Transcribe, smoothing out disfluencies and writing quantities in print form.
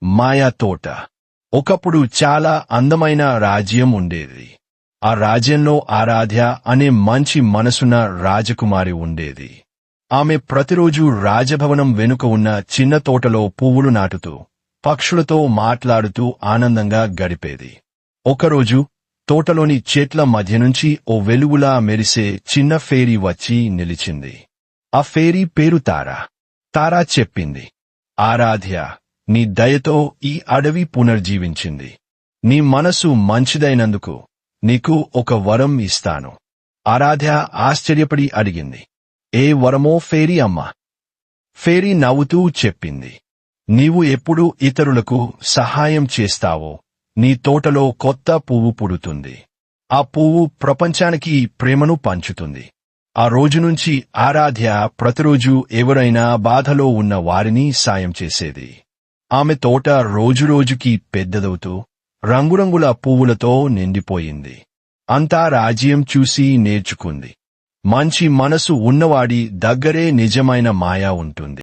మాయా తోట. ఒకప్పుడు చాలా అందమైన రాజ్యం ఉండేది. ఆ రాజ్యంలో ఆరాధ్య అనే మంచి మనసున్న రాజకుమారి ఉండేది. ఆమె ప్రతిరోజూ రాజభవనం వెనుక ఉన్న చిన్న తోటలో పువ్వులు నాటుతూ, పక్షులతో మాట్లాడుతూ ఆనందంగా గడిపేది. ఒకరోజు తోటలోని చెట్ల మధ్య నుంచి ఓ వెలుగులా మెరిసే చిన్న ఫేరీ వచ్చి నిలిచింది. ఆ ఫేరీ పేరు తారా. తారా చెప్పింది, ఆరాధ్య, నీ దయతో ఈ అడవి పునర్జీవించింది. నీ మనసు మంచిదైనందుకు నీకు ఒక వరం ఇస్తాను. ఆరాధ్య ఆశ్చర్యపడి అడిగింది, ఏ వరమో ఫేరీ అమ్మ? ఫేరీ నవ్వుతూ చెప్పింది, నీవు ఎప్పుడు ఇతరులకు సహాయం చేస్తావో నీ తోటలో కొత్త పువ్వు పుడుతుంది. ఆ పువ్వు ప్రపంచానికి ప్రేమను పంచుతుంది. ఆ రోజునుంచి ఆరాధ్య ప్రతిరోజు ఎవరైనా బాధలో ఉన్న వారిని సాయం చేసేది. ఆమె తోట రోజురోజుకి పెద్దదవుతూ రంగురంగుల పువ్వులతో నిండిపోయింది. అంతా రాజ్యం చూసి నేర్చుకుంది, మంచి మనసు ఉన్నవాడి దగ్గరే నిజమైన మాయ ఉంటుంది.